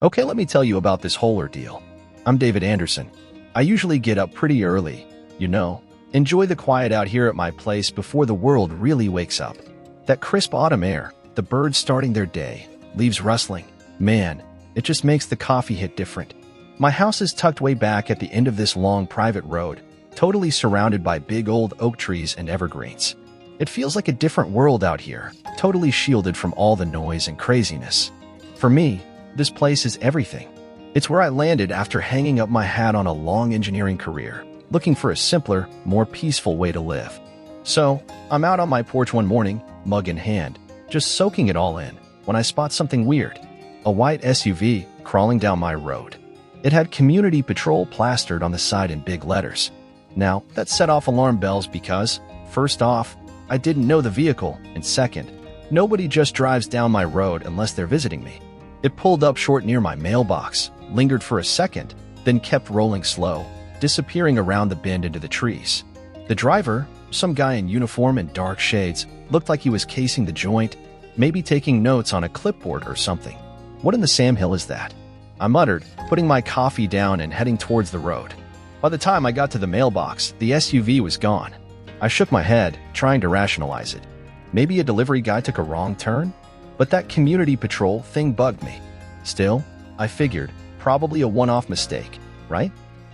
Okay, let me tell you about this whole ordeal. I'm David Anderson. I usually get up pretty early, enjoy the quiet out here at my place before the world really wakes up. That crisp autumn air, the birds starting their day, leaves rustling. Man, it just makes the coffee hit different. My house is tucked way back at the end of this long private road, totally surrounded by big old oak trees and evergreens. It feels like a different world out here, totally shielded from all the noise and craziness. For me, this place is everything. It's where I landed after hanging up my hat on a long engineering career, looking for a simpler, more peaceful way to live. So, I'm out on my porch one morning, mug in hand, just soaking it all in, when I spot something weird. A white SUV crawling down my road. It had Community Patrol plastered on the side in big letters. Now, that set off alarm bells because, first off, I didn't know the vehicle, and second, nobody just drives down my road unless they're visiting me. It pulled up short near my mailbox, lingered for a second, then kept rolling slow, disappearing around the bend into the trees. The driver, some guy in uniform and dark shades, looked like he was casing the joint, maybe taking notes on a clipboard or something. What in the Sam Hill is that? I muttered, putting my coffee down and heading towards the road. By the time I got to the mailbox, the SUV was gone. I shook my head, trying to rationalize it. Maybe a delivery guy took a wrong turn? But that Community Patrol thing bugged me. Still, I figured, probably a one-off mistake, right?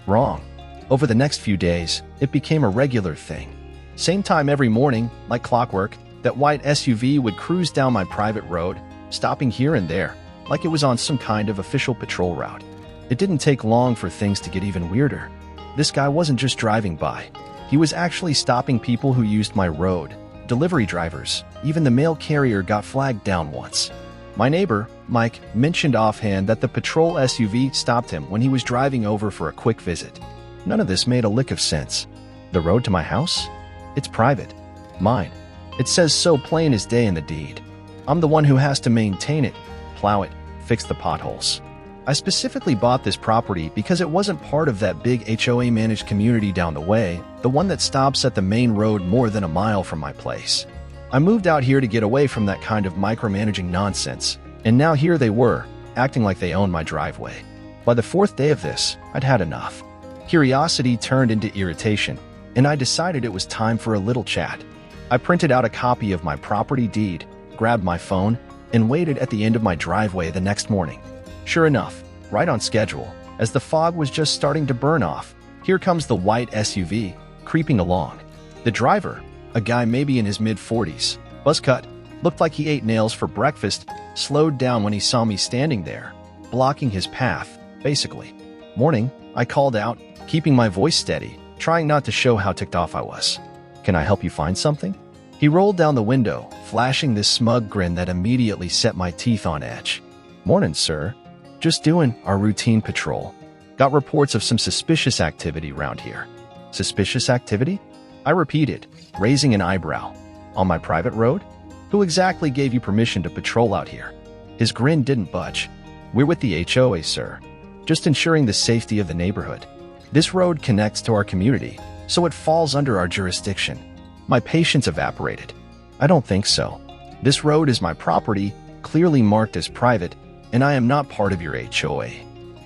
Wrong. Over the next few days, it became a regular thing. Same time every morning, like clockwork, that white SUV would cruise down my private road, stopping here and there, like it was on some kind of official patrol route. It didn't take long for things to get even weirder. This guy wasn't just driving by. He was actually stopping people who used my road. Delivery drivers, even the mail carrier got flagged down once. My neighbor, Mike, mentioned offhand that the patrol SUV stopped him when he was driving over for a quick visit. None of this made a lick of sense. The road to my house? It's private. Mine. It says so plain as day in the deed. I'm the one who has to maintain it, plow it, fix the potholes. I specifically bought this property because it wasn't part of that big HOA-managed community down the way, the one that stops at the main road more than a mile from my place. I moved out here to get away from that kind of micromanaging nonsense, and now here they were, acting like they owned my driveway. By the fourth day of this, I'd had enough. Curiosity turned into irritation, and I decided it was time for a little chat. I printed out a copy of my property deed, grabbed my phone, and waited at the end of my driveway the next morning. Sure enough, right on schedule, as the fog was just starting to burn off, here comes the white SUV, creeping along. The driver, a guy maybe in his mid-40s, buzz cut, looked like he ate nails for breakfast, slowed down when he saw me standing there, blocking his path, basically. Morning, I called out, keeping my voice steady, trying not to show how ticked off I was. Can I help you find something? He rolled down the window, flashing this smug grin that immediately set my teeth on edge. Morning, sir. Just doing our routine patrol. Got reports of some suspicious activity around here. Suspicious activity? I repeated, raising an eyebrow. On my private road? Who exactly gave you permission to patrol out here? His grin didn't budge. We're with the HOA, sir. Just ensuring the safety of the neighborhood. This road connects to our community, so it falls under our jurisdiction. My patience evaporated. I don't think so. This road is my property, clearly marked as private, and I am not part of your HOA.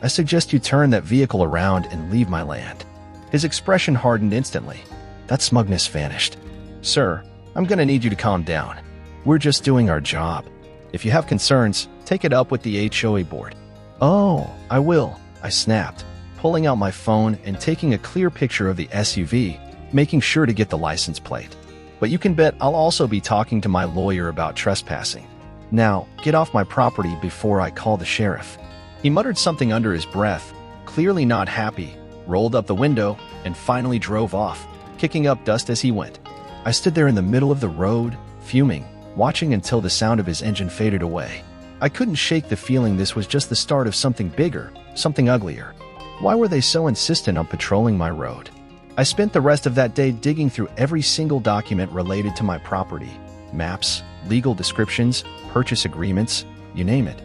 I suggest you turn that vehicle around and leave my land. His expression hardened instantly. That smugness vanished. Sir, I'm gonna need you to calm down. We're just doing our job. If you have concerns, take it up with the HOA board. Oh, I will, I snapped, pulling out my phone and taking a clear picture of the SUV, making sure to get the license plate. But you can bet I'll also be talking to my lawyer about trespassing. Now, get off my property before I call the sheriff. He muttered something under his breath, clearly not happy, rolled up the window, and finally drove off, kicking up dust as he went. I stood there in the middle of the road, fuming, watching until the sound of his engine faded away. I couldn't shake the feeling this was just the start of something bigger, something uglier. Why were they so insistent on patrolling my road? I spent the rest of that day digging through every single document related to my property. Maps, legal descriptions, purchase agreements, you name it.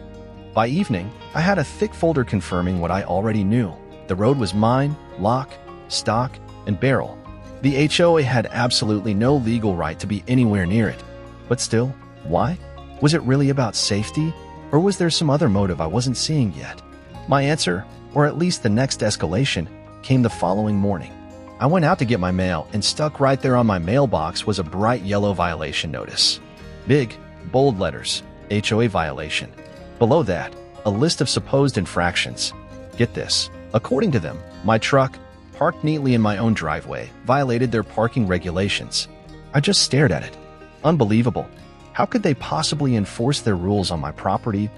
By evening, I had a thick folder confirming what I already knew. The road was mine, lock, stock, and barrel. The HOA had absolutely no legal right to be anywhere near it. But still, why? Was it really about safety? Or was there some other motive I wasn't seeing yet? My answer, or at least the next escalation, came the following morning. I went out to get my mail, and stuck right there on my mailbox was a bright yellow violation notice. Big, bold letters, HOA violation. Below that, a list of supposed infractions. Get this. According to them, my truck, parked neatly in my own driveway, violated their parking regulations. I just stared at it. Unbelievable. How could they possibly enforce their rules on my property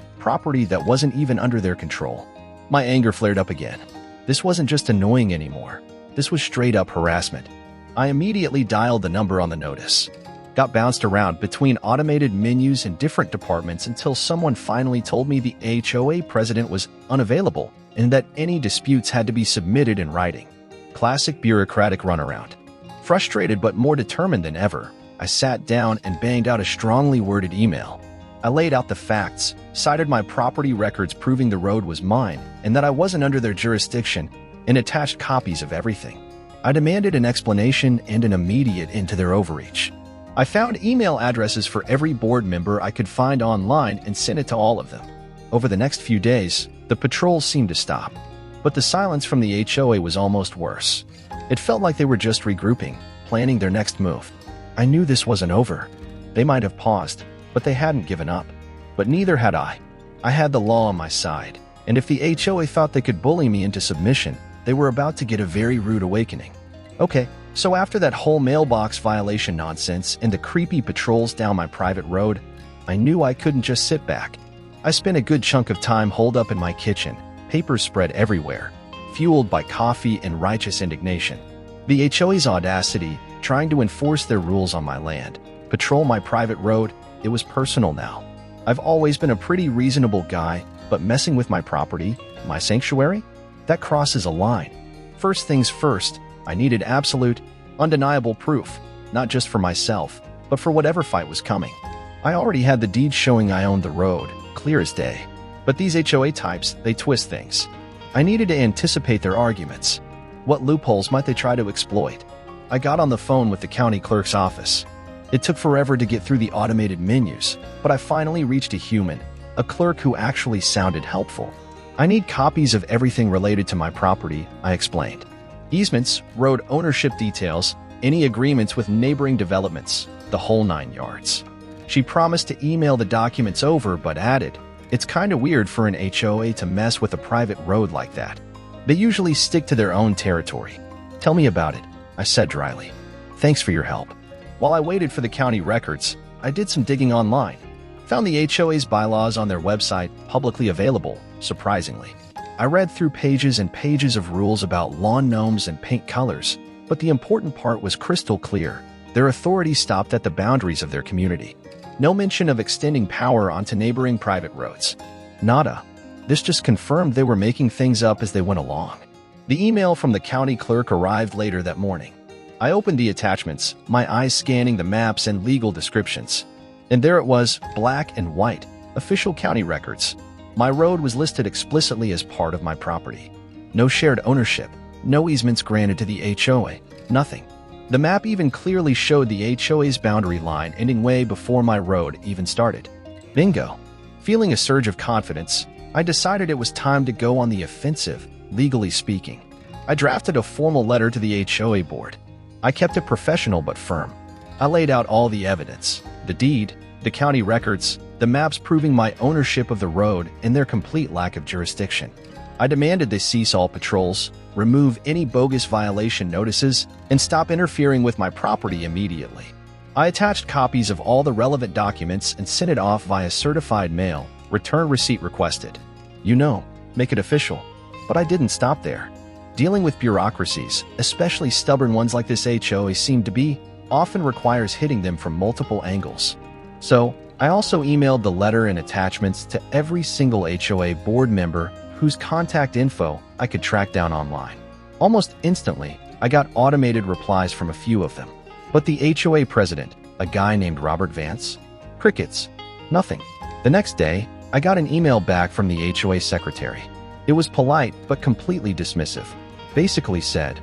that wasn't even under their control? My anger flared up again. This wasn't just annoying anymore. This was straight-up harassment. I immediately dialed the number on the notice. Got bounced around between automated menus and different departments until someone finally told me the HOA president was unavailable and that any disputes had to be submitted in writing. Classic bureaucratic runaround. Frustrated but more determined than ever, I sat down and banged out a strongly worded email. I laid out the facts, cited my property records proving the road was mine and that I wasn't under their jurisdiction, and attached copies of everything. I demanded an explanation and an immediate end to their overreach. I found email addresses for every board member I could find online and sent it to all of them. Over the next few days, the patrols seemed to stop, but the silence from the HOA was almost worse. It felt like they were just regrouping, planning their next move. I knew this wasn't over. They might have paused, but they hadn't given up. But neither had I. I had the law on my side, and if the HOA thought they could bully me into submission, they were about to get a very rude awakening. Okay, so after that whole mailbox violation nonsense and the creepy patrols down my private road, I knew I couldn't just sit back. I spent a good chunk of time holed up in my kitchen, papers spread everywhere, fueled by coffee and righteous indignation. The HOA's audacity, trying to enforce their rules on my land, patrol my private road, it was personal now. I've always been a pretty reasonable guy, but messing with my property, my sanctuary? That crosses a line. First things first, I needed absolute, undeniable proof, not just for myself, but for whatever fight was coming. I already had the deed showing I owned the road, clear as day. But these HOA types, they twist things. I needed to anticipate their arguments. What loopholes might they try to exploit? I got on the phone with the county clerk's office. It took forever to get through the automated menus, but I finally reached a human, a clerk who actually sounded helpful. I need copies of everything related to my property, I explained. Easements, road ownership details, any agreements with neighboring developments, the whole 9 yards. She promised to email the documents over, but added, "It's kinda weird for an HOA to mess with a private road like that. They usually stick to their own territory." "Tell me about it," I said dryly. "Thanks for your help." While I waited for the county records, I did some digging online. Found the HOA's bylaws on their website, publicly available, surprisingly. I read through pages and pages of rules about lawn gnomes and paint colors, but the important part was crystal clear. Their authority stopped at the boundaries of their community. No mention of extending power onto neighboring private roads. Nada. This just confirmed they were making things up as they went along. The email from the county clerk arrived later that morning. I opened the attachments, my eyes scanning the maps and legal descriptions. And there it was, black and white, official county records. My road was listed explicitly as part of my property. No shared ownership, no easements granted to the HOA, nothing. The map even clearly showed the HOA's boundary line ending way before my road even started. Bingo. Feeling a surge of confidence, I decided it was time to go on the offensive, legally speaking. I drafted a formal letter to the HOA board. I kept it professional but firm. I laid out all the evidence, the deed, the county records, the maps proving my ownership of the road and their complete lack of jurisdiction. I demanded they cease all patrols, remove any bogus violation notices, and stop interfering with my property immediately. I attached copies of all the relevant documents and sent it off via certified mail, return receipt requested. You know, make it official. But I didn't stop there. Dealing with bureaucracies, especially stubborn ones like this HOA seemed to be, often requires hitting them from multiple angles. So, I also emailed the letter and attachments to every single HOA board member whose contact info I could track down online. Almost instantly, I got automated replies from a few of them. But the HOA president, a guy named Robert Vance? Crickets. Nothing. The next day, I got an email back from the HOA secretary. It was polite but completely dismissive. Basically said,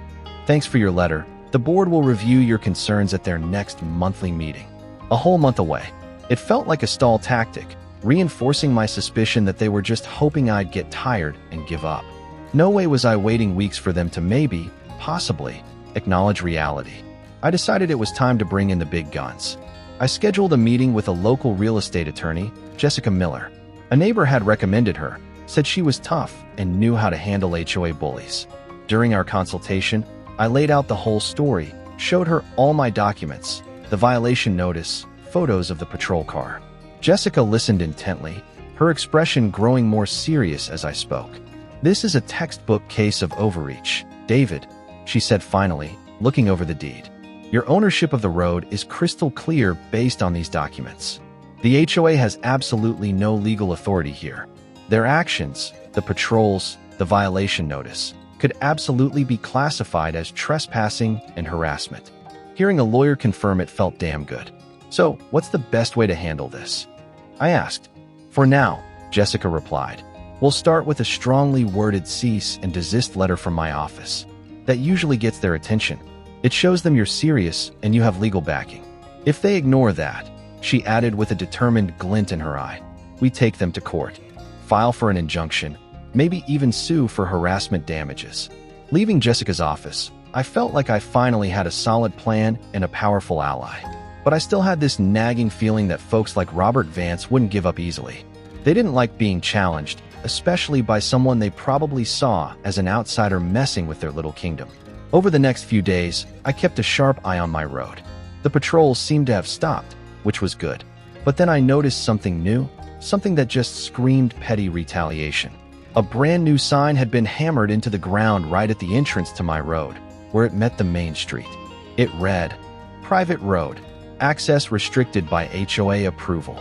"Thanks for your letter. The board will review your concerns at their next monthly meeting." A whole month away. It felt like a stall tactic, reinforcing my suspicion that they were just hoping I'd get tired and give up. No way was I waiting weeks for them to maybe, possibly, acknowledge reality. I decided it was time to bring in the big guns. I scheduled a meeting with a local real estate attorney, Jessica Miller. A neighbor had recommended her, said she was tough and knew how to handle HOA bullies. During our consultation, I laid out the whole story, showed her all my documents, the violation notice, photos of the patrol car. Jessica listened intently, her expression growing more serious as I spoke. "This is a textbook case of overreach, David," she said finally, looking over the deed. "Your ownership of the road is crystal clear based on these documents. The HOA has absolutely no legal authority here. Their actions, the patrols, the violation notice, could absolutely be classified as trespassing and harassment." Hearing a lawyer confirm it felt damn good. "So, what's the best way to handle this?" I asked. "For now," Jessica replied, "we'll start with a strongly worded cease and desist letter from my office. That usually gets their attention. It shows them you're serious and you have legal backing. If they ignore that," she added with a determined glint in her eye, "we take them to court, file for an injunction, maybe even sue for harassment damages." Leaving Jessica's office, I felt like I finally had a solid plan and a powerful ally. But I still had this nagging feeling that folks like Robert Vance wouldn't give up easily. They didn't like being challenged, especially by someone they probably saw as an outsider messing with their little kingdom. Over the next few days, I kept a sharp eye on my road. The patrols seemed to have stopped, which was good. But then I noticed something new, something that just screamed petty retaliation. A brand new sign had been hammered into the ground right at the entrance to my road, where it met the main street. It read, "Private road. Access restricted by HOA approval."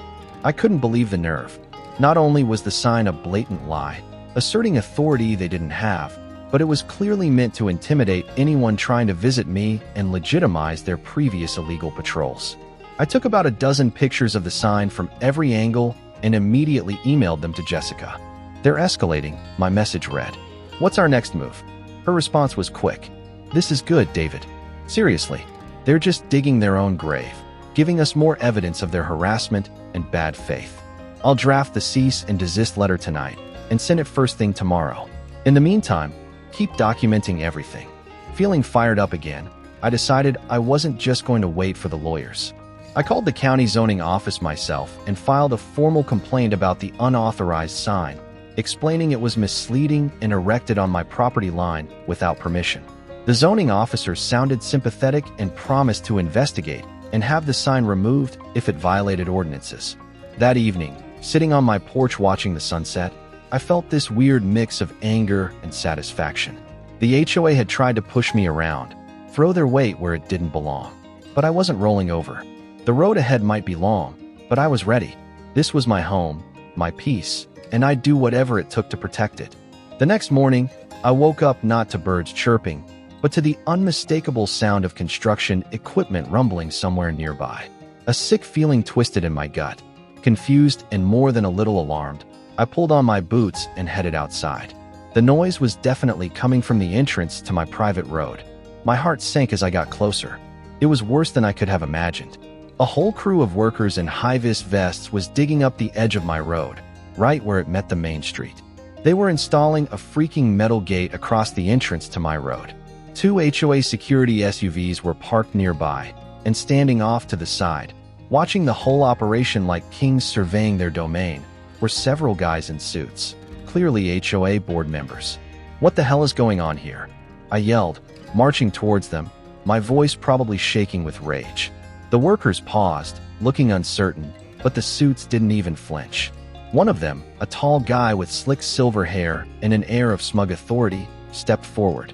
I couldn't believe the nerve. Not only was the sign a blatant lie, asserting authority they didn't have, but it was clearly meant to intimidate anyone trying to visit me and legitimize their previous illegal patrols. I took about a dozen pictures of the sign from every angle and immediately emailed them to Jessica. "They're escalating," my message read. "What's our next move?" Her response was quick. "This is good, David. Seriously, they're just digging their own grave, giving us more evidence of their harassment and bad faith. I'll draft the cease and desist letter tonight and send it first thing tomorrow. In the meantime, keep documenting everything." Feeling fired up again, I decided I wasn't just going to wait for the lawyers. I called the county zoning office myself and filed a formal complaint about the unauthorized sign, explaining it was misleading and erected on my property line without permission. The zoning officer sounded sympathetic and promised to investigate and have the sign removed if it violated ordinances. That evening, sitting on my porch watching the sunset, I felt this weird mix of anger and satisfaction. The HOA had tried to push me around, throw their weight where it didn't belong. But I wasn't rolling over. The road ahead might be long, but I was ready. This was my home, my peace, and I'd do whatever it took to protect it. The next morning, I woke up not to birds chirping, but to the unmistakable sound of construction equipment rumbling somewhere nearby. A sick feeling twisted in my gut. Confused and more than a little alarmed, I pulled on my boots and headed outside. The noise was definitely coming from the entrance to my private road. My heart sank as I got closer. It was worse than I could have imagined. A whole crew of workers in high-vis vests was digging up the edge of my road, right where it met the main street. They were installing a freaking metal gate across the entrance to my road. 2 HOA security SUVs were parked nearby and standing off to the side. Watching the whole operation like kings surveying their domain were several guys in suits, clearly HOA board members. "What the hell is going on here?" I yelled, marching towards them, my voice probably shaking with rage. The workers paused, looking uncertain, but the suits didn't even flinch. One of them, a tall guy with slick silver hair and an air of smug authority, stepped forward.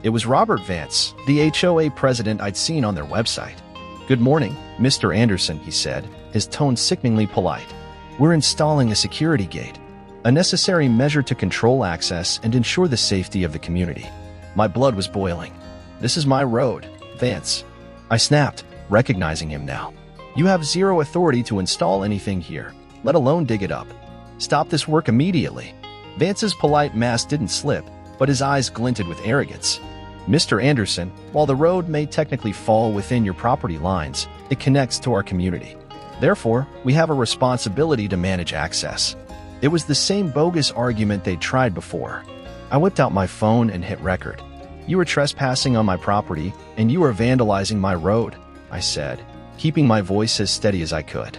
It was Robert Vance, the HOA president I'd seen on their website. "Good morning, Mr. Anderson," he said, his tone sickeningly polite. "We're installing a security gate, a necessary measure to control access and ensure the safety of the community." My blood was boiling. "This is my road, Vance." I snapped, recognizing him now. "You have zero authority to install anything here, let alone dig it up. Stop this work immediately." Vance's polite mask didn't slip, but his eyes glinted with arrogance. "Mr. Anderson, while the road may technically fall within your property lines, it connects to our community. Therefore, we have a responsibility to manage access. It was the same bogus argument they'd tried before. I whipped out my phone and hit record. "You were trespassing on my property, and you were vandalizing my road," I said, keeping my voice as steady as I could.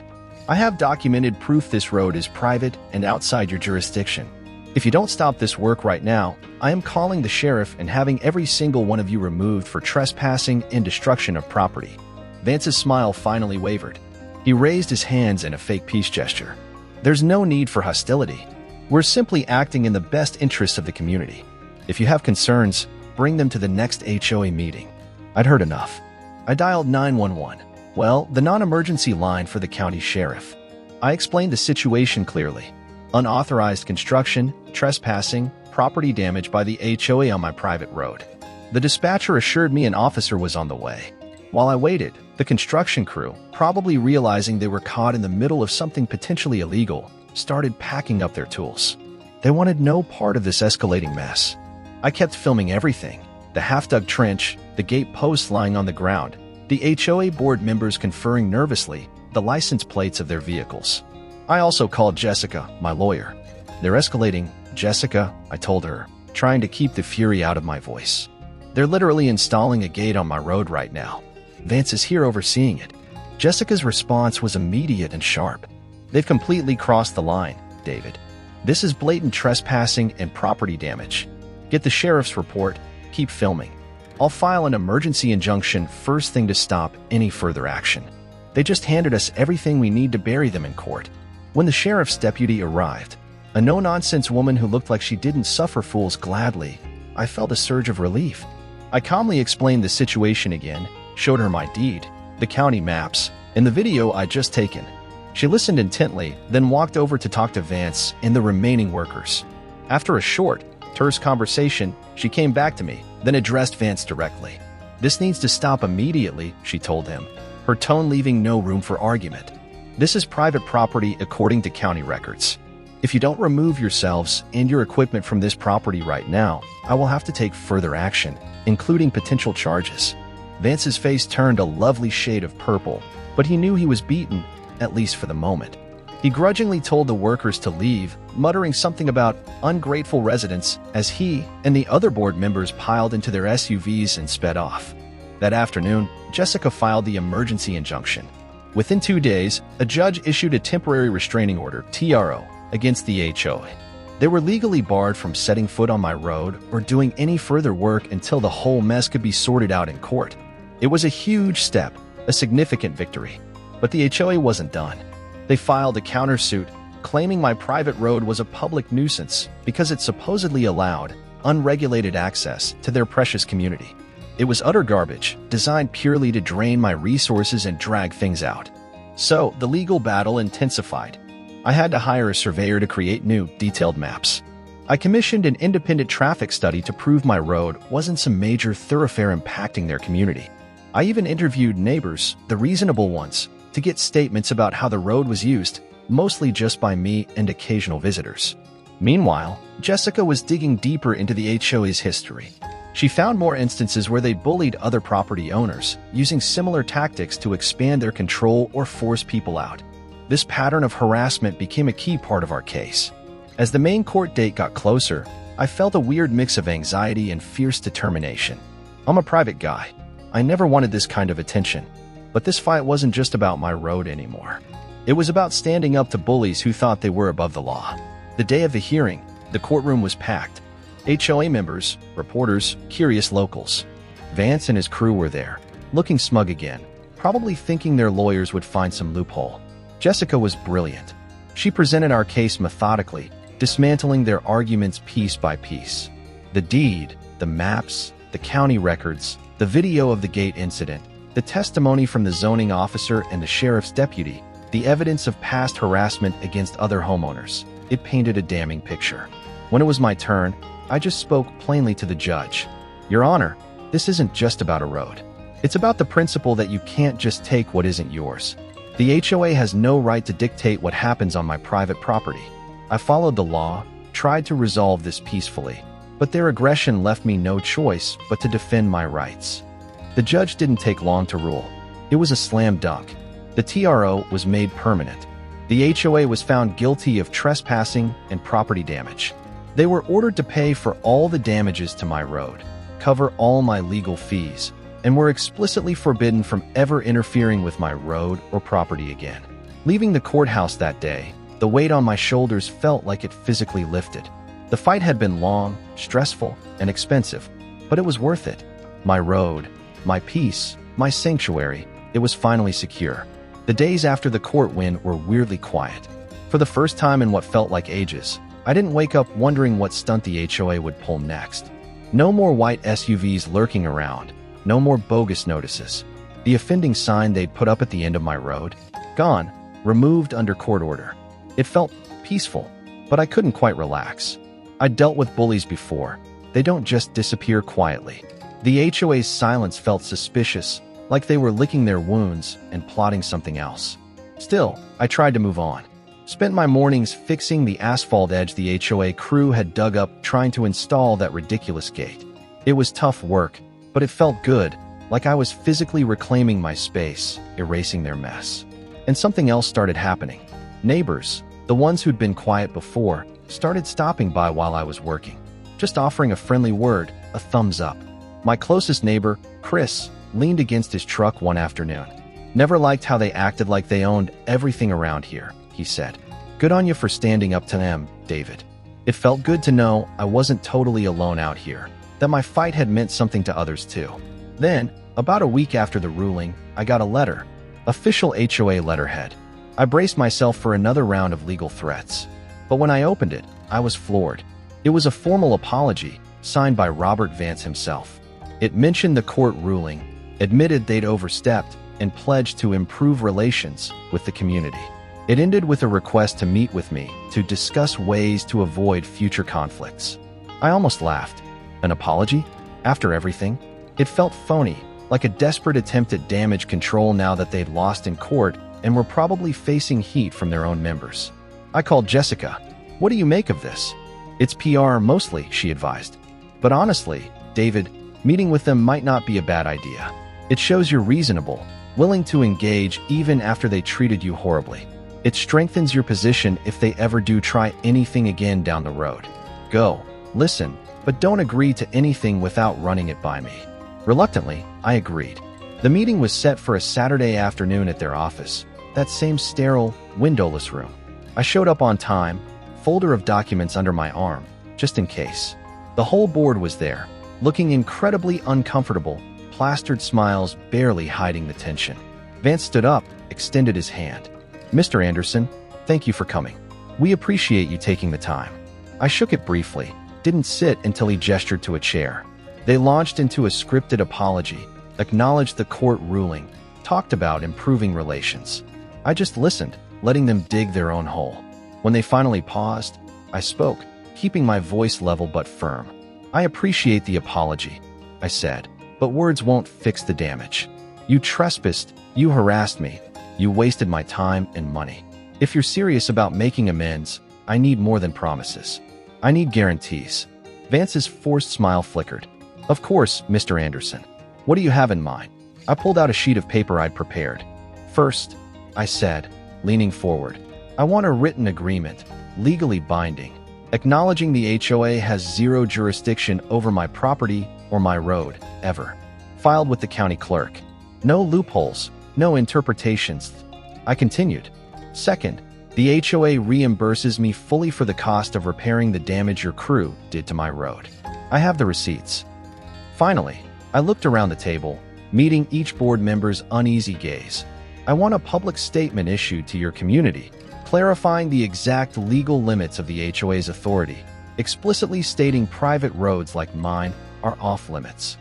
"I have documented proof this road is private and outside your jurisdiction. If you don't stop this work right now, I am calling the sheriff and having every single one of you removed for trespassing and destruction of property." Vance's smile finally wavered. He raised his hands in a fake peace gesture. "There's no need for hostility. We're simply acting in the best interests of the community. If you have concerns, bring them to the next HOA meeting." I'd heard enough. I dialed 911. Well, the non-emergency line for the county sheriff. I explained the situation clearly. Unauthorized construction, trespassing, property damage by the HOA on my private road. The dispatcher assured me an officer was on the way. While I waited, the construction crew, probably realizing they were caught in the middle of something potentially illegal, started packing up their tools. They wanted no part of this escalating mess. I kept filming everything: the half-dug trench, the gate posts lying on the ground, the HOA board members conferring nervously, the license plates of their vehicles. I also called Jessica, my lawyer. "They're escalating, Jessica," I told her, trying to keep the fury out of my voice. "They're literally installing a gate on my road right now. Vance is here overseeing it." Jessica's response was immediate and sharp. "They've completely crossed the line, David. This is blatant trespassing and property damage. Get the sheriff's report, keep filming. I'll file an emergency injunction first thing to stop any further action." They just handed us everything we need to bury them in court. When the sheriff's deputy arrived, a no-nonsense woman who looked like she didn't suffer fools gladly, I felt a surge of relief. I calmly explained the situation again, showed her my deed, the county maps, and the video I'd just taken. She listened intently, then walked over to talk to Vance and the remaining workers. After a short, terse conversation, she came back to me, then addressed Vance directly. "This needs to stop immediately," she told him, her tone leaving no room for argument. "This is private property according to county records. If you don't remove yourselves and your equipment from this property right now, I will have to take further action, including potential charges." Vance's face turned a lovely shade of purple, but he knew he was beaten, at least for the moment. He grudgingly told the workers to leave, muttering something about ungrateful residents as he and the other board members piled into their SUVs and sped off. That afternoon, Jessica filed the emergency injunction. Within 2 days, a judge issued a temporary restraining order, TRO, against the HOA. They were legally barred from setting foot on my road or doing any further work until the whole mess could be sorted out in court. It was a huge step, a significant victory. But the HOA wasn't done. They filed a countersuit, claiming my private road was a public nuisance because it supposedly allowed unregulated access to their precious community. It was utter garbage, designed purely to drain my resources and drag things out. So, the legal battle intensified. I had to hire a surveyor to create new, detailed maps. I commissioned an independent traffic study to prove my road wasn't some major thoroughfare impacting their community. I even interviewed neighbors, the reasonable ones, to get statements about how the road was used, mostly just by me and occasional visitors. Meanwhile, Jessica was digging deeper into the HOA's history. She found more instances where they bullied other property owners, using similar tactics to expand their control or force people out. This pattern of harassment became a key part of our case. As the main court date got closer, I felt a weird mix of anxiety and fierce determination. I'm a private guy. I never wanted this kind of attention. But this fight wasn't just about my road anymore. It was about standing up to bullies who thought they were above the law. The day of the hearing, the courtroom was packed. HOA members, reporters, curious locals. Vance and his crew were there, looking smug again, probably thinking their lawyers would find some loophole. Jessica was brilliant. She presented our case methodically, dismantling their arguments piece by piece. The deed, the maps, the county records, the video of the gate incident, the testimony from the zoning officer and the sheriff's deputy, the evidence of past harassment against other homeowners. It painted a damning picture. When it was my turn, I just spoke plainly to the judge. "Your Honor, this isn't just about a road. It's about the principle that you can't just take what isn't yours. The HOA has no right to dictate what happens on my private property. I followed the law, tried to resolve this peacefully, but their aggression left me no choice but to defend my rights." The judge didn't take long to rule. It was a slam dunk. The TRO was made permanent. The HOA was found guilty of trespassing and property damage. They were ordered to pay for all the damages to my road, cover all my legal fees, and were explicitly forbidden from ever interfering with my road or property again. Leaving the courthouse that day, the weight on my shoulders felt like it physically lifted. The fight had been long, stressful, and expensive, but it was worth it. My road, my peace, my sanctuary, it was finally secure. The days after the court win were weirdly quiet. For the first time in what felt like ages, I didn't wake up wondering what stunt the HOA would pull next. No more white SUVs lurking around. No more bogus notices. The offending sign they'd put up at the end of my road? Gone. Removed under court order. It felt peaceful, but I couldn't quite relax. I'd dealt with bullies before. They don't just disappear quietly. The HOA's silence felt suspicious, like they were licking their wounds and plotting something else. Still, I tried to move on. Spent my mornings fixing the asphalt edge the HOA crew had dug up trying to install that ridiculous gate. It was tough work, but it felt good, like I was physically reclaiming my space, erasing their mess. And something else started happening. Neighbors, the ones who'd been quiet before, started stopping by while I was working, just offering a friendly word, a thumbs up. My closest neighbor, Chris, leaned against his truck one afternoon. "Never liked how they acted like they owned everything around here," he said. "Good on you for standing up to them, David." It felt good to know I wasn't totally alone out here, that my fight had meant something to others too. Then, about a week after the ruling, I got a letter. Official HOA letterhead. I braced myself for another round of legal threats. But when I opened it, I was floored. It was a formal apology, signed by Robert Vance himself. It mentioned the court ruling, admitted they'd overstepped, and pledged to improve relations with the community. It ended with a request to meet with me to discuss ways to avoid future conflicts. I almost laughed. An apology? After everything? It felt phony, like a desperate attempt at damage control now that they'd lost in court and were probably facing heat from their own members. I called Jessica. "What do you make of this?" "It's PR mostly," she advised. "But honestly, David, meeting with them might not be a bad idea. It shows you're reasonable, willing to engage even after they treated you horribly. It strengthens your position if they ever do try anything again down the road. Go, listen, but don't agree to anything without running it by me." Reluctantly, I agreed. The meeting was set for a Saturday afternoon at their office, that same sterile, windowless room. I showed up on time, folder of documents under my arm, just in case. The whole board was there, looking incredibly uncomfortable, plastered smiles barely hiding the tension. Vance stood up, extended his hand. "Mr. Anderson, thank you for coming. We appreciate you taking the time." I shook it briefly, didn't sit until he gestured to a chair. They launched into a scripted apology, acknowledged the court ruling, talked about improving relations. I just listened, letting them dig their own hole. When they finally paused, I spoke, keeping my voice level but firm. "I appreciate the apology," I said, "but words won't fix the damage. You trespassed, you harassed me, you wasted my time and money. If you're serious about making amends, I need more than promises. I need guarantees." Vance's forced smile flickered. "Of course, Mr. Anderson. What do you have in mind?" I pulled out a sheet of paper I'd prepared. "First," I said, leaning forward, "I want a written agreement, legally binding, acknowledging the HOA has zero jurisdiction over my property or my road, ever. Filed with the county clerk. No loopholes, no interpretations." I continued. "Second, the HOA reimburses me fully for the cost of repairing the damage your crew did to my road. I have the receipts." Finally, I looked around the table, meeting each board member's uneasy gaze. "I want a public statement issued to your community, clarifying the exact legal limits of the HOA's authority, explicitly stating private roads like mine are off-limits."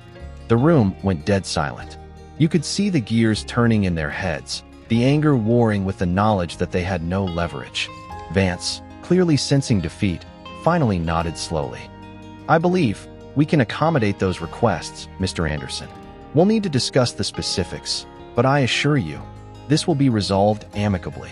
The room went dead silent. You could see the gears turning in their heads, the anger warring with the knowledge that they had no leverage. Vance, clearly sensing defeat, finally nodded slowly. "I believe we can accommodate those requests, Mr. Anderson. We'll need to discuss the specifics, but I assure you, this will be resolved amicably."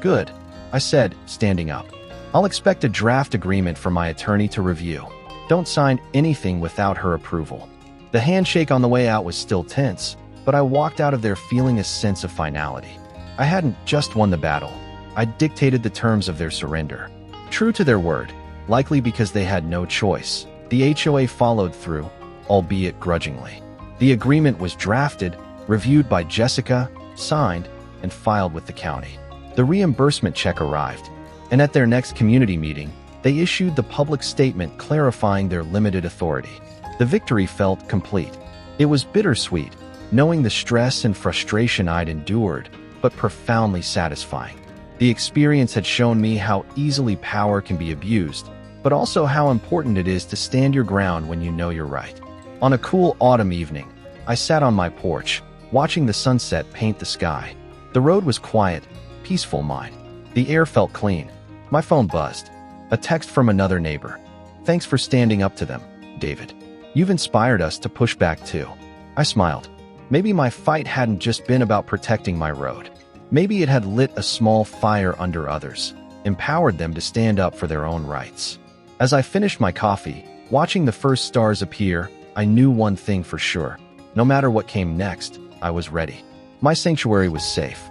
"Good," I said, standing up. "I'll expect a draft agreement from my attorney to review. Don't sign anything without her approval." The handshake on the way out was still tense, but I walked out of there feeling a sense of finality. I hadn't just won the battle. I dictated the terms of their surrender. True to their word, likely because they had no choice, the HOA followed through, albeit grudgingly. The agreement was drafted, reviewed by Jessica, signed, and filed with the county. The reimbursement check arrived, and at their next community meeting, they issued the public statement clarifying their limited authority. The victory felt complete. It was bittersweet, knowing the stress and frustration I'd endured, but profoundly satisfying. The experience had shown me how easily power can be abused, but also how important it is to stand your ground when you know you're right. On a cool autumn evening, I sat on my porch, watching the sunset paint the sky. The road was quiet, peaceful mind. The air felt clean. My phone buzzed. A text from another neighbor. "Thanks for standing up to them, David. You've inspired us to push back too." I smiled. Maybe my fight hadn't just been about protecting my road. Maybe it had lit a small fire under others, empowered them to stand up for their own rights. As I finished my coffee, watching the first stars appear, I knew one thing for sure. No matter what came next, I was ready. My sanctuary was safe.